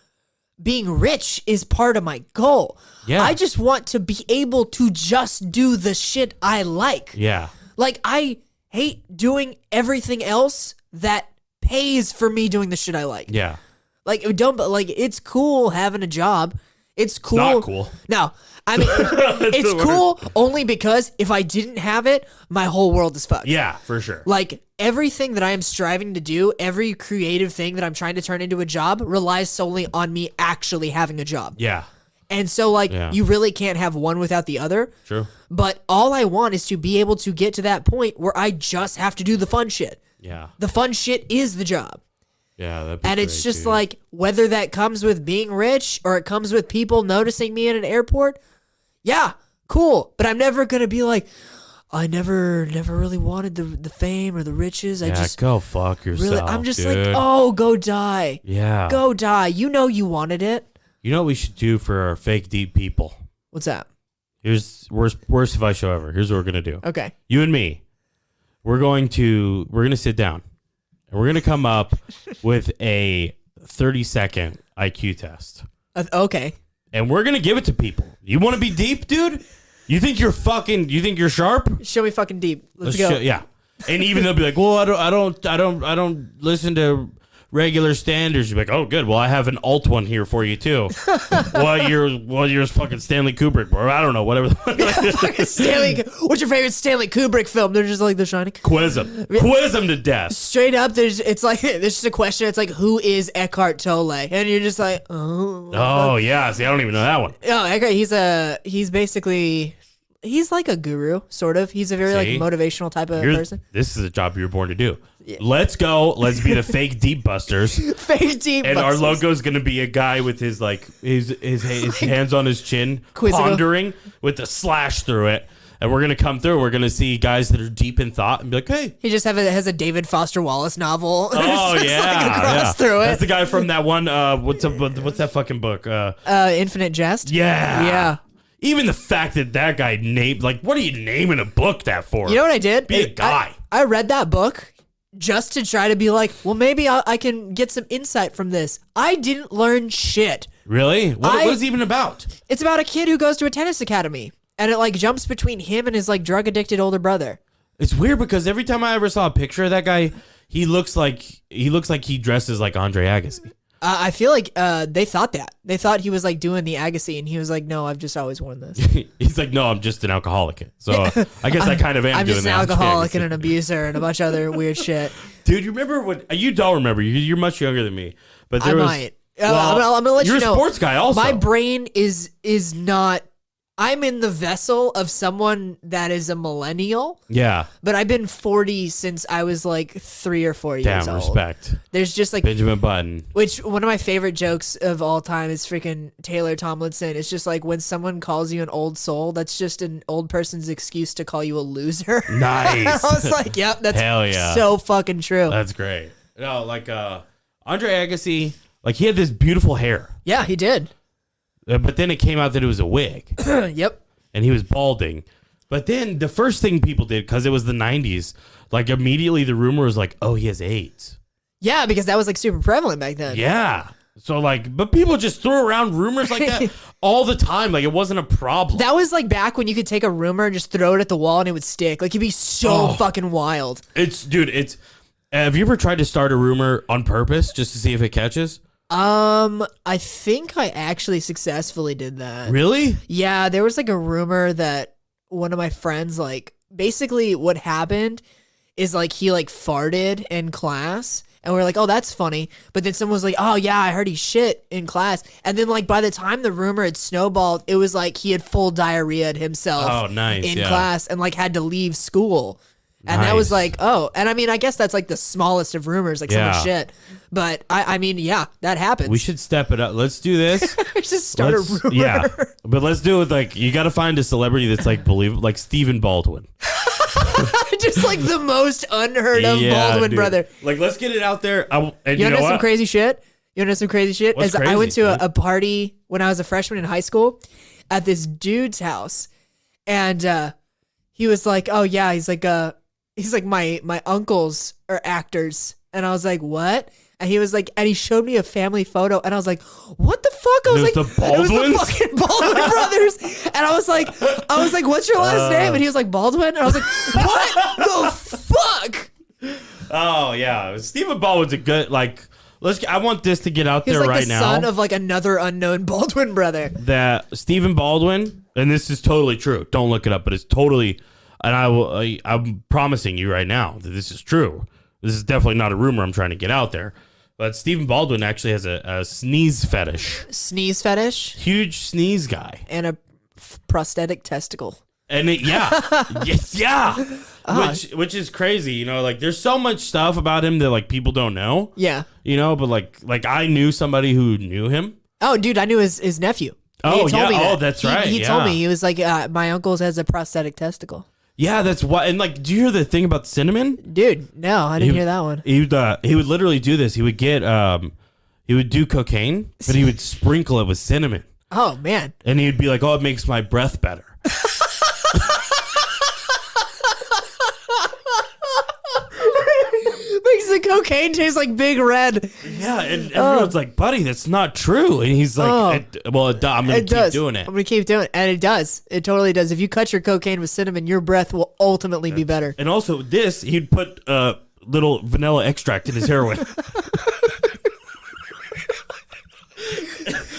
being rich is part of my goal. Yeah. I just want to be able to just do the shit I like. Yeah. Like, I hate doing everything else that pays for me doing the shit I like. Yeah. Like, it's cool having a job. It's cool. not cool. No, I mean, it's the cool only because if I didn't have it, my whole world is fucked. Yeah, for sure. Like, everything that I am striving to do, every creative thing that I'm trying to turn into a job relies solely on me actually having a job. Yeah. And so, like, Yeah. you really can't have one without the other. True. But all I want is to be able to get to that point where I just have to do the fun shit. Yeah. The fun shit is the job. Yeah. That'd be And it's great, just dude. like, whether that comes with being rich or it comes with people noticing me at an airport, yeah, cool. But I'm never going to be like, I never really wanted the fame or the riches. I yeah, just go fuck yourself. really, I'm just dude. like, oh, go die. Yeah. Go die. You know you wanted it. You know what we should do for our fake deep people? What's that? Here's worst advice show ever. Here's what we're gonna do. Okay. You and me, we're gonna sit down and we're gonna come up with a 30-second IQ test. Okay. And we're gonna give it to people. You want to be deep, dude? You think you're sharp? Show me fucking deep. Let's go. Yeah. And even they'll be like, well, I don't listen to regular standards. You're like, oh, good. Well, I have an alt one here for you too. You're fucking Stanley Kubrick, or I don't know, whatever. Fucking Stanley. What's your favorite Stanley Kubrick film? They're just like The Shining. Quiz them to death. Straight up, there's just a question. It's like, who is Eckhart Tolle? And you're just like, oh. Oh yeah. See, I don't even know that one. No, Eckhart. He's like a guru, sort of. He's a very like See? motivational type of person. This is a job you were born to do. Let's go. Let's be the fake deep busters. Fake deep. And our busters. logo is going to be a guy with his hands on his chin, Quizzical. pondering with a slash through it. And we're going to come through. We're going to see guys that are deep in thought and be like, hey. He just has a David Foster Wallace novel. Oh, It's just, yeah. like, across yeah. through it. That's the guy from that one. What's that fucking book? Infinite Jest. Yeah. Yeah. Even the fact that guy named, like, what are you naming a book that for? You know what I did? Be a guy. I read that book just to try to be like, well, maybe I can get some insight from this. I didn't learn shit. Really? What is it even about? It's about a kid who goes to a tennis academy, and it like jumps between him and his like drug addicted older brother. It's weird because every time I ever saw a picture of that guy, he looks like he dresses like Andre Agassi. I feel like they thought that. They thought he was like doing the Agassi, and he was like, "No, I've just always worn this." He's like, "No, I'm just an alcoholic." So I guess I kind of am. I'm doing just an the Andre alcoholic Agassi. and an abuser and a bunch of other weird shit. Dude, you remember what? You don't remember. You're much younger than me. But there I was. might. Well, I'm gonna let you know. You're a sports guy, also. My brain is not. I'm in the vessel of someone that is a millennial. Yeah. But I've been 40 since I was like 3 or 4 years Damn, old. respect. There's just like Benjamin Button. Which one of my favorite jokes of all time is freaking Taylor Tomlinson. It's just like when someone calls you an old soul, that's just an old person's excuse to call you a loser. Nice. I was like, yep, that's Hell yeah. so fucking true. That's great. No, like Andre Agassi, like he had this beautiful hair. Yeah, he did. But then it came out that it was a wig. Yep. And he was balding. But then the first thing people did, because it was the 90s, like immediately the rumor was like, oh, he has AIDS. Yeah, because that was like super prevalent back then. Yeah. So like, but people just threw around rumors like that all the time. Like it wasn't a problem. That was like back when you could take a rumor and just throw it at the wall and it would stick. Like it'd be so fucking wild. It's, have you ever tried to start a rumor on purpose just to see if it catches? I think I actually successfully did that. Really? Yeah, there was like a rumor that one of my friends, like, basically what happened is like he like farted in class, and we are like, oh, that's funny. But then someone was like, oh yeah, I heard he shit in class. And then like by the time the rumor had snowballed, it was like he had full diarrhea himself. Oh, nice, in yeah. class and like had to leave school. And that was like, oh, and I mean, I guess that's like the smallest of rumors, like so much shit. But I mean, yeah, that happens. We should step it up. Let's do this. just start a rumor. Yeah, but let's do it like you got to find a celebrity that's like believable, like Stephen Baldwin. Just like the most unheard of Baldwin dude. brother. Like, let's get it out there. And You know some crazy shit? You want to know some crazy shit? What's I went crazy, to dude? a party when I was a freshman in high school at this dude's house, and he was like, "Oh yeah," he's like, my uncles are actors," and I was like, "What?" And he was like, and he showed me a family photo, and I was like, "What the fuck?" I was like, the "It was the Baldwins? fucking Baldwin brothers," and I was like, "What's your last name?" And he was like, "Baldwin," and I was like, "What the fuck?" Oh yeah, Stephen Baldwin's a good like. I want this to get out He's there like right the now. son of like another unknown Baldwin brother. That Stephen Baldwin, and this is totally true. Don't look it up, but it's totally. And I'm promising you right now that this is true. This is definitely not a rumor I'm trying to get out there. But Stephen Baldwin actually has a sneeze fetish. Sneeze fetish? Huge sneeze guy. And a prosthetic testicle. And yes, yeah. Which is crazy, you know, like there's so much stuff about him that like people don't know. Yeah. You know, but like I knew somebody who knew him. Oh, dude, I knew his nephew. Oh, He told me that. Oh, that's right. He told me, he was like, my uncle's has a prosthetic testicle. Yeah, that's what. And like, do you hear the thing about Cinnamon? Dude, no, I didn't hear that one. He would literally do this. He would get he would do cocaine, but he would sprinkle it with cinnamon. Oh man. And he'd be like, "Oh, it makes my breath better." Makes the cocaine taste like Big Red. Yeah, and everyone's like, "Buddy, that's not true." And he's like, I'm gonna keep doing it. I'm gonna keep doing it, and it does. It totally does. If you cut your cocaine with cinnamon, your breath will ultimately be better. And also, he'd put little vanilla extract in his heroin.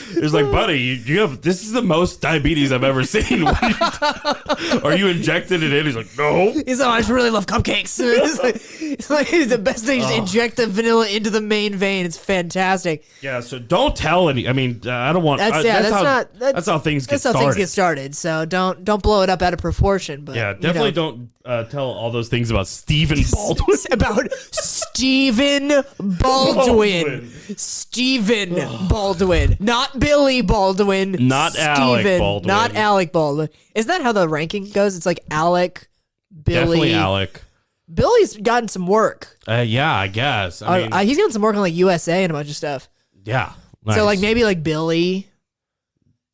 It was like, buddy, you have this is the most diabetes I've ever seen. Are you injected it in? He's like, no. He's like, I just really love cupcakes. it's like the best thing. Just inject the vanilla into the main vein. It's fantastic. Yeah, so don't tell any. I mean, I don't want. That's how things get started. That's how things get started. So don't blow it up out of proportion. But yeah, definitely don't tell all those things about Stephen Baldwin. About Stephen Baldwin. Stephen Baldwin, not Billy Baldwin. Not Alec Baldwin. Not Alec Baldwin. Is that how the ranking goes? It's like Alec, Billy. Definitely Alec. Billy's gotten some work. Yeah, I guess. I mean, he's gotten some work on like USA and a bunch of stuff. yeah. Nice. So like maybe like Billy,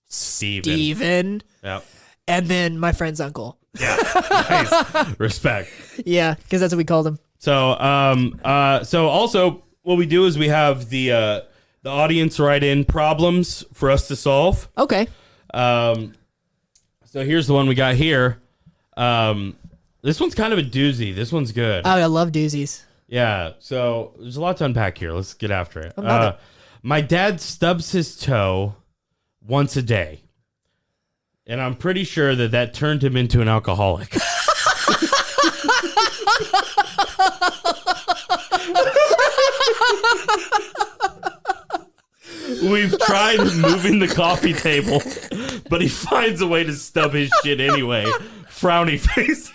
Steven. Yeah. And then my friend's uncle. Yeah. Nice. Respect. Yeah, because that's what we called him. So, so also what we do is we have the the audience write in problems for us to solve. Okay. So here's the one we got here. This one's kind of a doozy. This one's good. Oh, I love doozies. Yeah, so there's a lot to unpack here. Let's get after it. About it. My dad stubs his toe once a day, and I'm pretty sure that turned him into an alcoholic. We've tried moving the coffee table, but he finds a way to stub his shit anyway. Frowny face.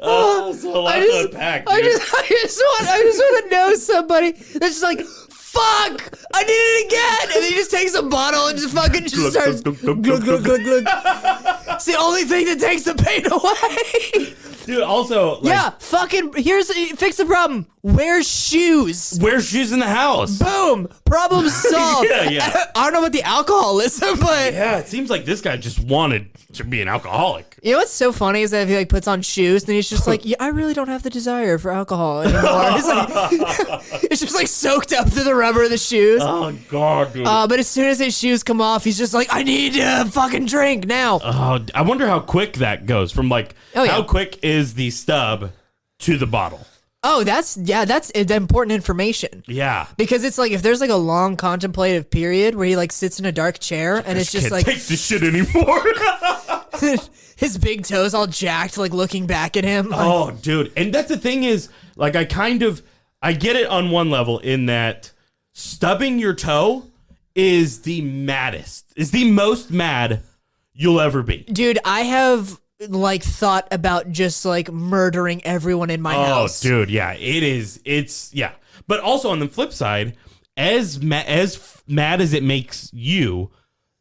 So a lot to unpack, dude. I just want to know somebody that's just like, fuck, I did it again, and he just takes a bottle and just fucking just starts glug, glug, glug, glug. It's the only thing that takes the pain away. Dude, also, like, Yeah, fucking, fix the problem. Wear shoes. wear shoes in the house. Boom, problem solved. Yeah. I don't know about the alcoholism, but Yeah, it seems like this guy just wanted to be an alcoholic. you know what's so funny is that if he like puts on shoes, then he's just like, yeah, I really don't have the desire for alcohol anymore. It's like, it's just like soaked up through the rubber of the shoes. Oh, God, dude. But as soon as his shoes come off, he's just like, I need to fucking drink now. Oh, I wonder how quick that goes from like, Oh, yeah. how quick is the stub to the bottle? Oh, that's important information. Yeah. Because it's like if there's like a long contemplative period where he like sits in a dark chair and it's just Can't like take this shit anymore. his big toes all jacked, like looking back at him. Like, Oh, dude. And that's the thing is, like, I get it on one level in that stubbing your toe is the most mad you'll ever be. dude, I have like thought about just like murdering everyone in my house. Oh, dude, yeah, it's yeah. But also on the flip side, as mad as it makes you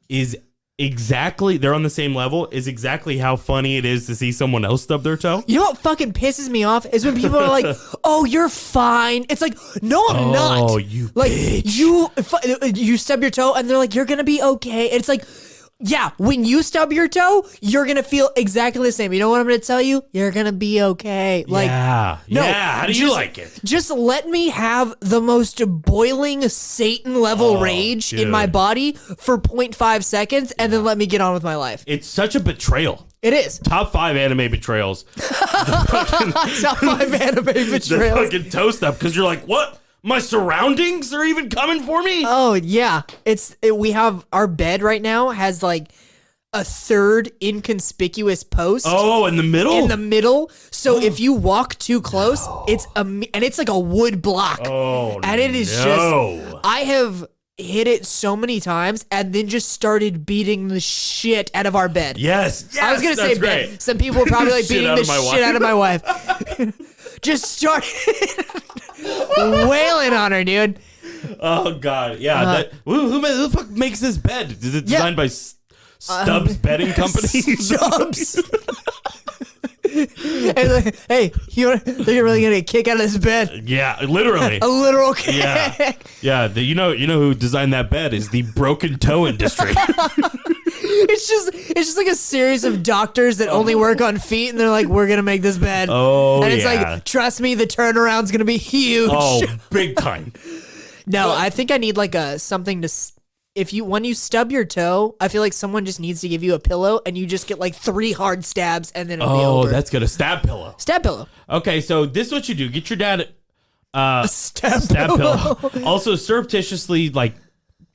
is exactly, they're on the same level, is exactly how funny it is to see someone else stub their toe. You know what fucking pisses me off is when people are like, "Oh, you're fine." It's like, "No, I'm not." Oh, you like bitch. you stub your toe, and they're like, "You're gonna be okay." And it's like, yeah, when you stub your toe, you're gonna feel exactly the same. You know what I'm gonna tell you? You're gonna be okay. Like, yeah, no, yeah. How do you like it? Just let me have the most boiling Satan level rage in my dude. body for 0.5 seconds, and then let me get on with my life. It's such a betrayal. It is. Top 5 anime betrayals. Top 5 anime The betrayals. fucking toe stub, because you're like, what? My surroundings are even coming for me? Oh yeah, we have our bed right now has like a third inconspicuous post. Oh, in the middle? In the middle, so if you walk too close, and it's like a wood block. Oh, and it is no. just, I have hit it so many times and then just started beating the shit out of our bed. Yes, I was gonna say that's bed. great. Some people were probably like Shit beating out the of my shit wife. out of my wife. Just started wailing on her, dude. Oh God, yeah. Who the fuck makes this bed? Is it designed by Stubbs Bedding Company? Stubbs. Hey, they're really gonna get a kick out of this bed. Yeah, literally. A literal kick. Yeah, yeah. You know who designed that bed is the broken toe industry. It's just like a series of doctors that only work on feet, and they're like, "We're gonna make this bed." Oh, and it's yeah. like, trust me, the turnaround's gonna be huge. Oh, big time. No, I think I need like something to. When you stub your toe, I feel like someone just needs to give you a pillow, and you just get like 3 hard stabs, and then it'll be over. Oh, that's good. A stab pillow. Stab pillow. Okay, so this is what you do. Get your dad A stab pillow. Also, surreptitiously, like,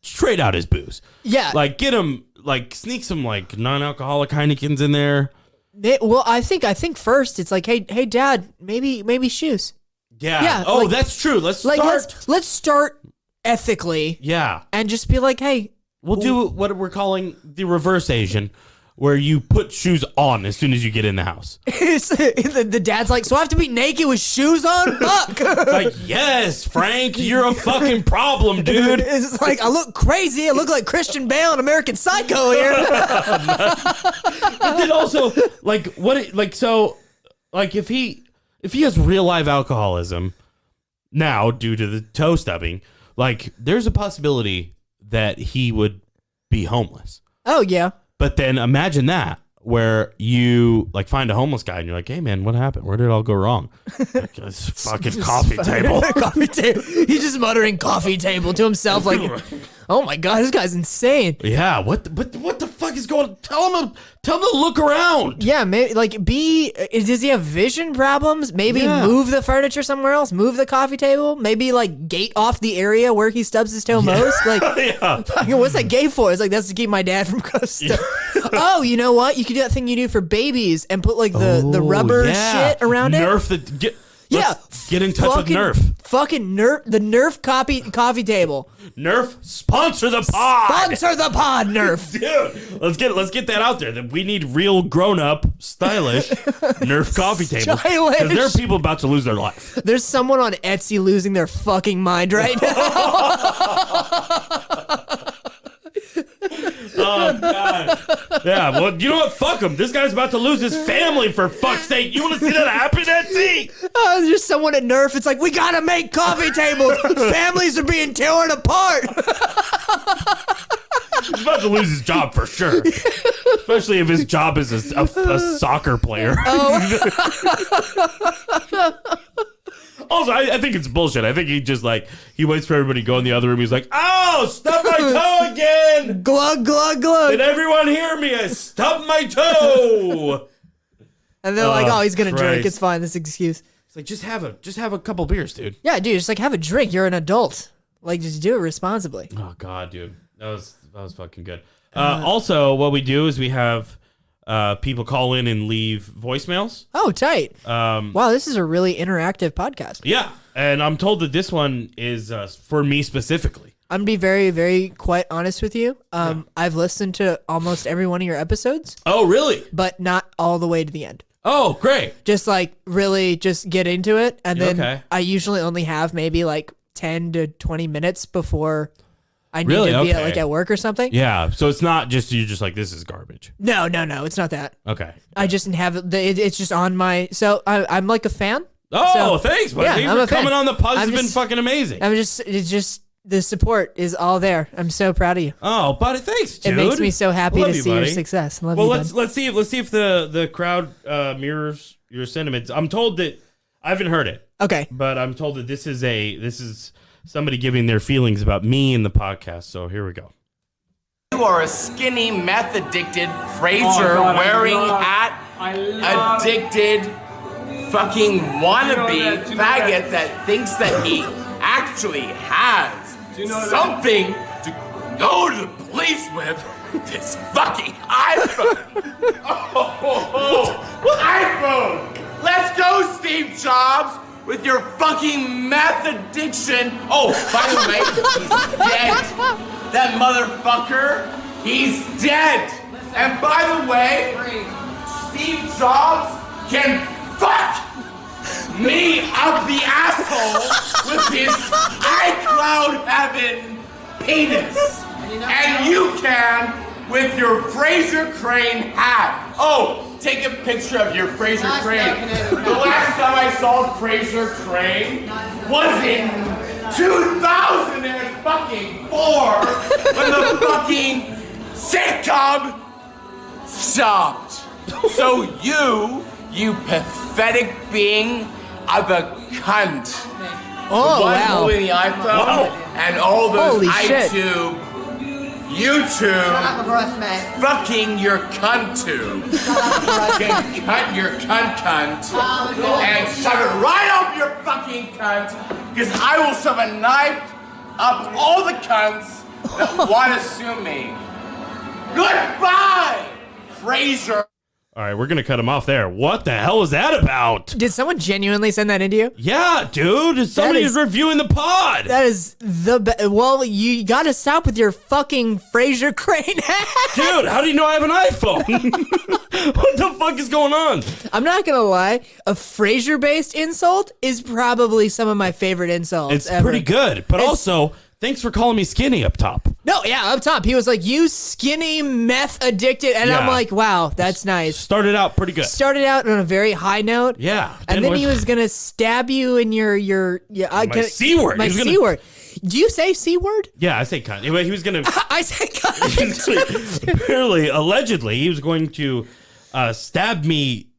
trade out his booze. Yeah. Like, get him, like, sneak some, like, non-alcoholic Heinekens in there. Well, I think first it's like, hey, Dad, maybe shoes. Yeah. Yeah, Oh, like- that's true. Let's Like start. let's start ethically. Yeah. And just be like, hey, We'll do what we're calling the reverse Asian, where you put shoes on as soon as you get in the house. the dad's like, so I have to be naked with shoes on? Fuck. It's like, yes, Frank, you're a fucking problem, dude. It's like, I look crazy. I look like Christian Bale in American Psycho here. But then also, like, if he has real life alcoholism now due to the toe stubbing, like, there's a possibility that he would be homeless. Oh, yeah. But then imagine that where you like find a homeless guy and you're like, hey man, what happened? Where did it all go wrong? Like, this fucking coffee table. Coffee table. He's just muttering coffee table to himself like, oh my God, this guy's insane. Yeah, what the fuck is going on? Tell him to look around. Yeah, maybe like does he have vision problems? Maybe move the furniture somewhere else, move the coffee table, maybe like gate off the area where he stubs his toe most. Like, what's that gate for? It's like, that's to keep my dad from Oh, you know what? You could do that thing you do for babies and put like the rubber shit around Nerf it. Get in touch with Nerf. Fucking Nerf, the Nerf coffee table. Nerf, sponsor the pod. Sponsor the pod, Nerf. Dude, let's get that out there. That we need real grown up, stylish Nerf coffee tables. Because there are people about to lose their life. There's someone on Etsy losing their fucking mind right now. Oh, God. Yeah, well, you know what? Fuck him. This guy's about to lose his family, for fuck's sake. You want to see that happen, Etsy? There's just someone at Nerf. It's like, we got to make coffee tables. Families are being torn apart. He's about to lose his job for sure. Especially if his job is a soccer player. Also, I think it's bullshit. I think he just he waits for everybody to go in the other room. He's like, oh, stub my toe again. Glug, glug, glug. Did everyone hear me? I stubbed my toe. And they're like, oh, he's going to drink. It's fine. This excuse. It's like, just have a couple beers, dude. Yeah, dude, just like have a drink. You're an adult. Like, just do it responsibly. Oh, God, dude. That was fucking good. Also, what we do is we have people call in and leave voicemails. Oh, tight. Wow, this is a really interactive podcast. Yeah, and I'm told that this one is for me specifically. I'm going to be very, very quite honest with you. I've listened to almost every one of your episodes. Oh, really? But not all the way to the end. Oh, great. Just like really just get into it. And then I usually only have maybe like 10 to 20 minutes before I need to be at work or something. Yeah, so it's not just you're just like, this is garbage. No, it's not that. Okay. I just have it's just on my. So I'm like a fan. Oh, thanks, buddy. Yeah, Thanks for coming on the pod. It's been fucking amazing. It's just the support is all there. I'm so proud of you. Oh, buddy, thanks, dude. It makes me so happy to see your success. Love you, let's see if the crowd mirrors your sentiments. I'm told that I haven't heard it. Okay, but I'm told that this is somebody giving their feelings about me in the podcast. So here we go. You are a skinny, meth-addicted, Fraser-wearing hat, addicted, fucking wannabe faggot that thinks that he actually has something to go to the police with. This fucking iPhone. iPhone. Let's go, Steve Jobs. With your fucking meth addiction. Oh, by the way, he's dead. That motherfucker, he's dead. And by the way, Steve Jobs can fuck me up the asshole with his iCloud heaven penis. And you can with your Fraser Crane hat. Oh, take a picture of your Fraser Crane. The last time I saw Fraser Crane was in 2004 when the fucking sitcom stopped. So you pathetic being of a cunt. Oh, the one wow. holding the iPhone and all those Holy shit. YouTube, fucking your cunt tube. Can cut your cunt and shove it right up your fucking cunt, because I will shove a knife up all the cunts that want to sue me. Goodbye, Fraser. All right, we're going to cut him off there. What the hell is that about? Did someone genuinely send that into you? Yeah, dude. Somebody's reviewing the pod. That is the best. Well, you got to stop with your fucking Fraser Crane hat. Dude, how do you know I have an iPhone? What the fuck is going on? I'm not going to lie. A Fraser-based insult is probably some of my favorite insults It's ever. pretty good, but also, thanks for calling me skinny up top. No, yeah, up top. He was like, you skinny meth addicted. And I'm Yeah. like, wow, that's nice. Started out pretty good. Started out on a very high note. Yeah. And then he was going to stab you in your My C word. My He was gonna- C word. Do you say C word? Yeah, I say cunt. Anyway, he was going to... I say cunt. Apparently, allegedly, he was going to stabbed me.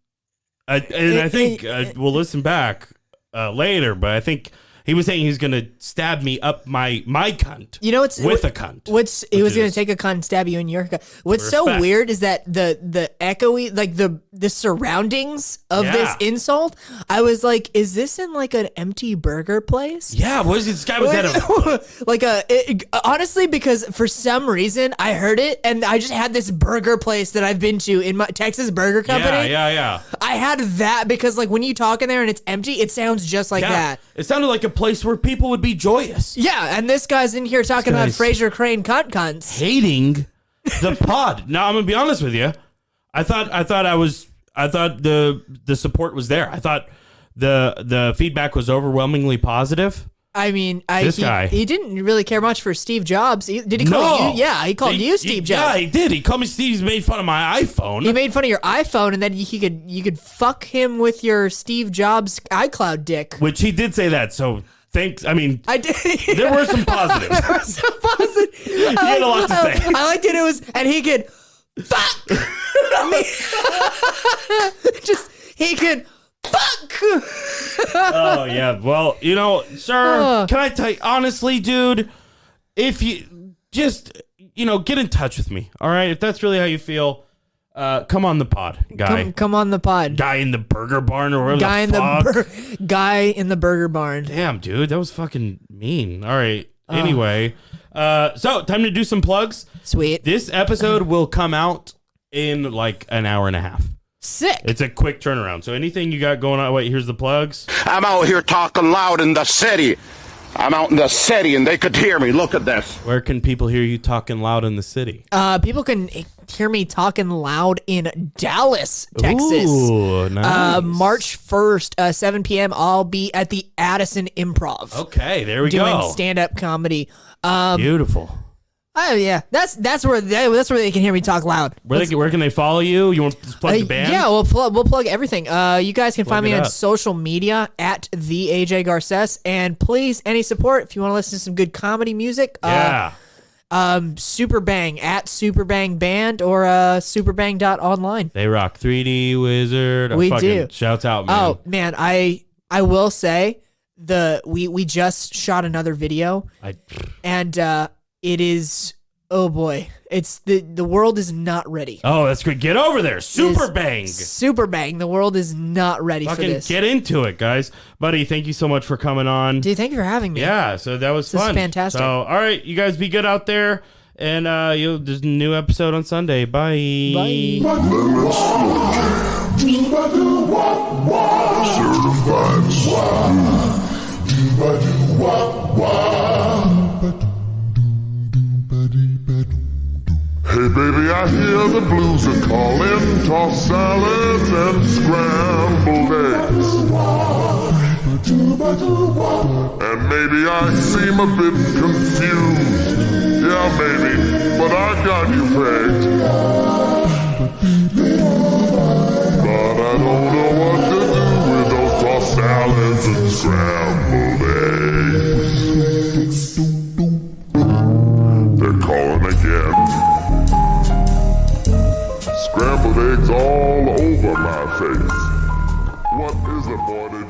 And I think we'll listen back later, but I think he was saying he's gonna stab me up my cunt. You know what's with a cunt. He was gonna take a cunt and stab you in your cunt. What's so Respect. weird is that the echoey, like the surroundings of this insult. I was like, is this in like an empty burger place? Yeah, what is this guy was at a like honestly, because for some reason I heard it and I just had this burger place that I've been to in my Texas Burger Company. Yeah. I had that because like when you talk in there and it's empty, it sounds just like that. It sounded like a place where people would be joyous. Yeah, and this guy's in here talking about Fraser Crane cunts. Hating the pod. Now I'm gonna be honest with you. I thought the support was there. I thought the feedback was overwhelmingly positive. I mean, guy. he didn't really care much for Steve Jobs. Did he call you? Yeah, he called you Steve Jobs. Yeah, he did. He called me Steve. He made fun of my iPhone. He made fun of your iPhone, and then you could fuck him with your Steve Jobs iCloud dick. Which he did say that. So thanks. I mean, I did. There were some positives. There were some positives. He had a lot to say. I liked it. And he could fuck me. He could. Fuck! Oh, yeah. Well, sir, can I tell you, honestly, dude, if you just, get in touch with me, all right? If that's really how you feel, come on the pod, guy. Come on the pod. Guy in the burger barn or whatever Guy in the burger barn. Damn, dude, that was fucking mean. All right. Anyway, so time to do some plugs. Sweet. This episode will come out in like an hour and a half. Sick. It's a quick turnaround. So anything you got going on? Wait, here's the plugs. I'm out here talking loud in the city. I'm out in the city and they could hear me. Look at this. Where can people hear you talking loud in the city? People can hear me talking loud in Dallas, Texas. Ooh, nice. March 1st, 7 p.m. I'll be at the Addison Improv. Okay, there we go. Doing stand-up comedy. Beautiful. Oh yeah, that's where they can hear me talk loud. Where can they follow you? You want to plug the band? Yeah, we'll plug everything. You guys can find me on up. social media at the AJ Garces, and please, any support if you want to listen to some good comedy music. Yeah. Super Bang at Super Bang Band or superbang.online. They rock. 3D Wizard. We do. Shouts out, man. Oh man, I will say we just shot another video, and it is, oh boy, it's the world is not ready. Oh, that's good. Get over there. Super Bang. Super Bang. The world is not ready for this. Get into it, guys. Buddy, thank you so much for coming on. Dude, thank you for having me. Yeah, so that was This fun. is fantastic. So, all right, you guys be good out there. And there's a new episode on Sunday. Bye. Bye. Hey baby, I hear the blues are calling, tossed salads and scrambled eggs. And maybe I seem a bit confused. Yeah, maybe, but I got you pegged. But I don't know what to do with those tossed salads and scrambled eggs. They're calling again. Scrambled eggs all over my face. What is aborted?